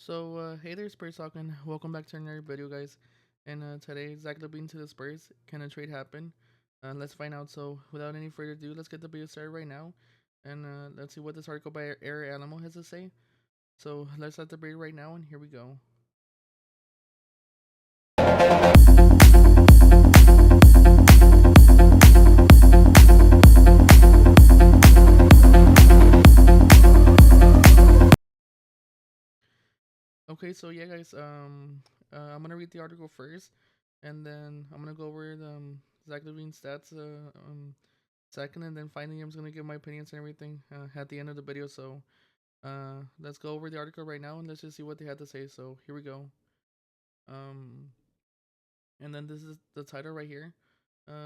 Hey there, Spurs Talk, and welcome back to another video, guys. And today, Zack LaVine to the Spurs. Can a trade happen? Let's find out. So, without any further ado, let's get the video started right now, and let's see what this article by Air Animal has to say. So, let's start the video right now, and here we go. Okay, so yeah, guys. I'm gonna read the article first, and then I'm gonna go over the Zach LaVine stats. Second, and then finally, I'm just gonna give my opinions and everything at the end of the video. So, let's go over the article right now and let's just see what they had to say. So here we go. Um, and then this is the title right here.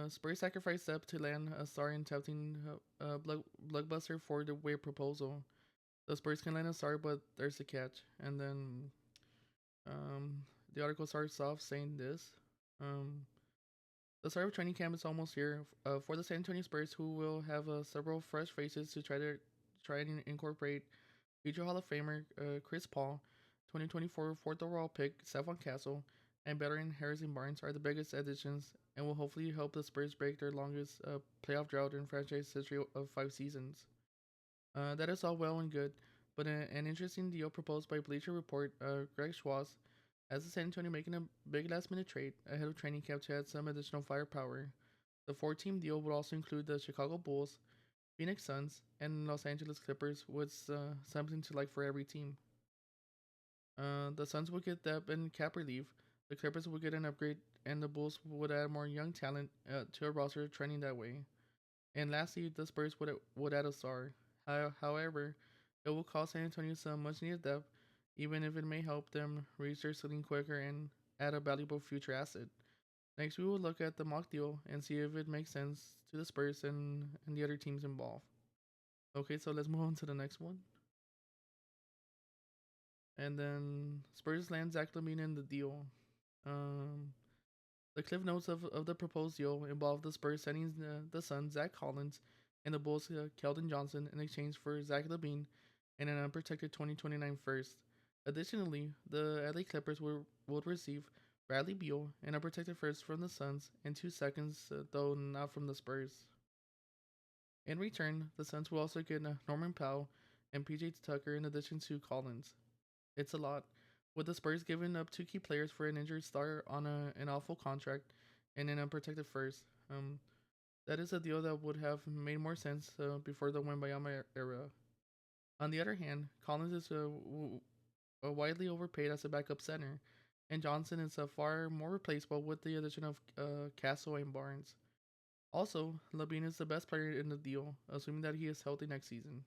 Spurs sacrifice step to land a star in tempting blockbuster for the way proposal. The Spurs can land a star, but there's a catch. And then um, the article starts off saying this. Um, the start of training camp is almost here for the San Antonio Spurs, who will have several fresh faces to try and incorporate future Hall of Famer Chris Paul, 2024 fourth overall pick Stephon Castle, and veteran Harrison Barnes are the biggest additions and will hopefully help the Spurs break their longest playoff drought in franchise history of 5 seasons. That is all well and good, but an interesting deal proposed by Bleacher Report, Greg Schwartz, has the San Antonio making a big last-minute trade ahead of training camp to add some additional firepower. The four-team deal would also include the Chicago Bulls, Phoenix Suns, and Los Angeles Clippers, with something to like for every team. The Suns would get depth and cap relief, the Clippers would get an upgrade, and the Bulls would add more young talent to a roster trending that way. And lastly, the Spurs would add a star. However, it will cost San Antonio some much needed depth, even if it may help them reach their ceiling quicker and add a valuable future asset. Next, we will look at the mock deal and see if it makes sense to the Spurs and the other teams involved. Okay, so let's move on to the next one. And then Spurs land Zach LaVine in the deal. Um, the cliff notes of the proposed deal involve the Spurs sending the Suns Zach Collins and the Bulls Keldon Johnson in exchange for Zach LaVine and an unprotected 2029 first. Additionally, the LA Clippers would receive Bradley Beal, an unprotected first from the Suns, and 2 seconds, though not from the Spurs. In return, the Suns will also get Norman Powell and PJ Tucker in addition to Collins. It's a lot, with the Spurs giving up 2 key players for an injured star on an awful contract and an unprotected first. That is a deal that would have made more sense before the Wembayama era. On the other hand, Collins is widely overpaid as a backup center, and Johnson is far more replaceable with the addition of Castle and Barnes. Also, LaVine is the best player in the deal, assuming that he is healthy next season.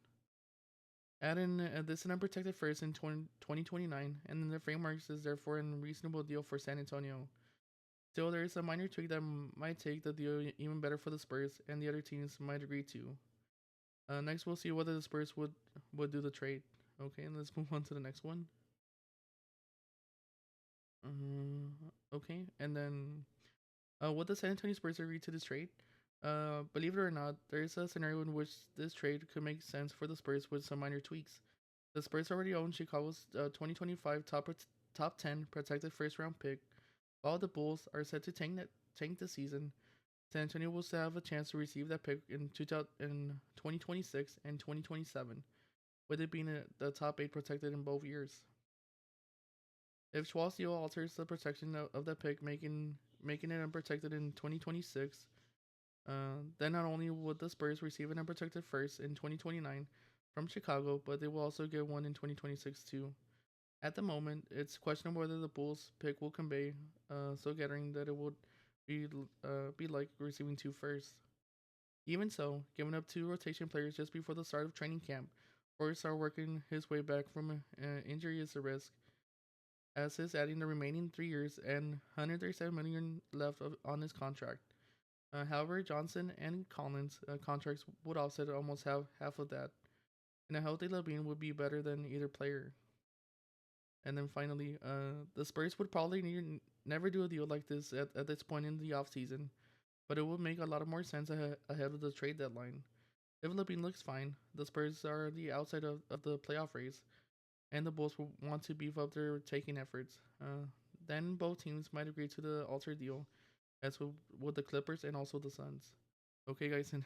Add in this an unprotected first in 2029, and then the frameworks is therefore a reasonable deal for San Antonio. Still, there is a minor tweak that might take the deal even better for the Spurs, and the other teams might agree to. Next, we'll see whether the Spurs would do the trade. Okay, and let's move on to the next one. Okay, and then would the San Antonio Spurs agree to this trade? Believe it or not, there is a scenario in which this trade could make sense for the Spurs with some minor tweaks. The Spurs already own Chicago's 2025 top 10 protected first round pick, while the Bulls are set to tank the season. San Antonio will still have a chance to receive that pick in 2026 and 2027, with it being the top 8 protected in both years. If Schwaltz deal alters the protection of that pick, making it unprotected in 2026, then not only would the Spurs receive an unprotected first in 2029 from Chicago, but they will also get one in 2026 too. At the moment, it's questionable whether the Bulls pick will convey so gathering that it would be like receiving 2 firsts. Even so, giving up 2 rotation players just before the start of training camp, or start working his way back from injury is a risk, as is adding the remaining 3 years and 137 million left on his contract. However, Johnson and Collins' contracts would offset almost half of that, and a healthy LaVine would be better than either player. And then finally, the Spurs would probably never do a deal like this at this point in the offseason, but it would make a lot of more sense ahead of the trade deadline. If LaVine looks fine, the Spurs are the outside of the playoff race. and the Bulls will want to beef up their taking efforts. Then both teams might agree to the altered deal, as with the Clippers and also the Suns. Okay, guys, and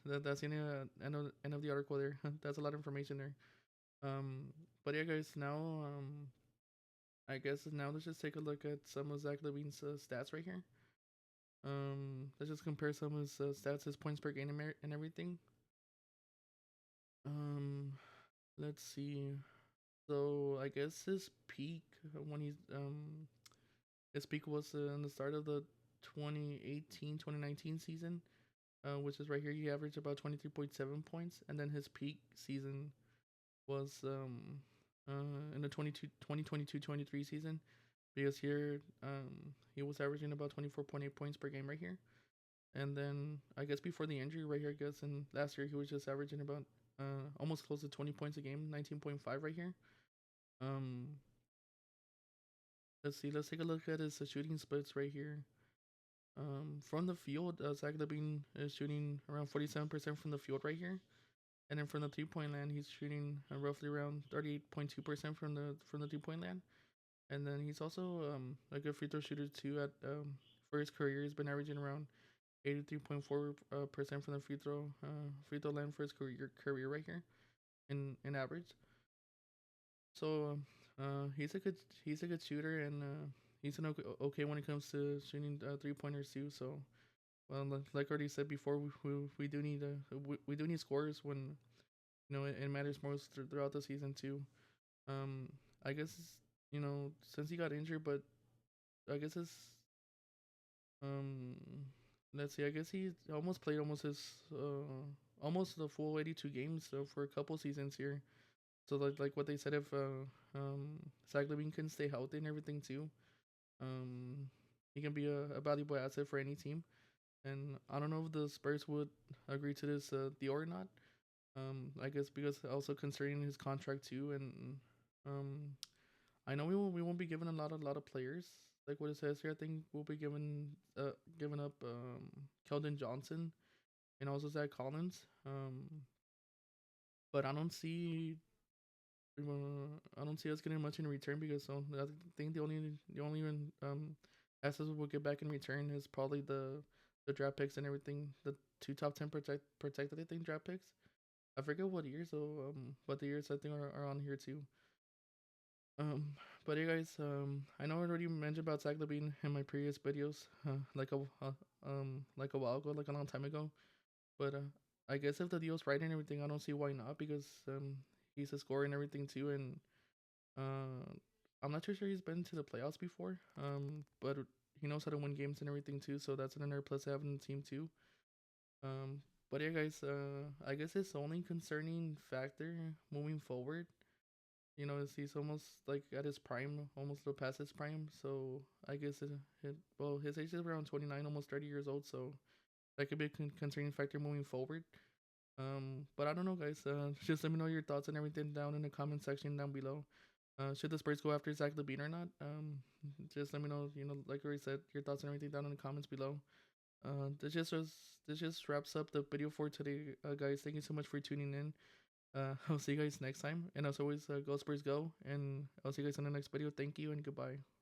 that's the end of the article there. That's a lot of information there. But yeah, guys, now I guess now let's just take a look at some of Zach LaVine's stats right here. Let's just compare some of his stats, his points per game and everything. Um, let's see. So I guess when he's his peak was in the start of the 2018-2019 season, which is right here. He averaged about 23.7 points, and then his peak season was in the 2022-23 season, because here he was averaging about 24.8 points per game right here. And then I guess before the injury right here, I guess in last year he was just averaging about almost close to 20 points a game, 19.5 right here. Um, let's see. Let's take a look at his shooting splits right here. From the field, Zach LaVine is shooting around 47% from the field right here, and then from the 3 point land, he's shooting roughly around 38.2% from the 3 point land. And then he's also a good free throw shooter too. At for his career, he's been averaging around 83.4% from the free throw line for his career right here in average. So he's a good shooter, and he's an okay when it comes to shooting 3 pointers too. So well, like I already said before, we do need we do need scorers when it matters most throughout the season too. Um, I guess since he got injured, but I guess it's um, let's see. I guess he almost played almost the full 82 games for a couple seasons here. So like what they said, if Zach LaVine can stay healthy and everything too, um, he can be a valuable asset for any team. And I don't know if the Spurs would agree to this deal or not. I guess because also concerning his contract too, and um, I know we won't be given a lot of players. Like what it says here, I think we'll be giving up Keldon Johnson and also Zach Collins. But I don't see us getting much in return, because I think the only assets we'll get back in return is probably the draft picks and everything. The two top 10 protected, I think, draft picks. I forget what years, so but the years I think are on here too. Um, but hey guys, I know I already mentioned about Zach LaVine in my previous videos, like a while ago, like a long time ago. But I guess if the deal's right and everything, I don't see why not, because he's a scorer and everything too, and uh, I'm not too sure he's been to the playoffs before. But he knows how to win games and everything too, so that's another plus to have in the team too. But yeah, guys, I guess his only concerning factor moving forward, is he's almost like at his prime, almost past his prime. So I guess well, his age is around 29, almost 30 years old. So that could be a concerning factor moving forward. But I don't know, guys. Just let me know your thoughts and everything down in the comment section down below. Should the Spurs go after Zach LaVine or not? Just let me know. Like I already said, your thoughts and everything down in the comments below. This just wraps up the video for today, guys. Thank you so much for tuning in. I'll see you guys next time, and as always, go Spurs go, and I'll see you guys in the next video. Thank you and goodbye.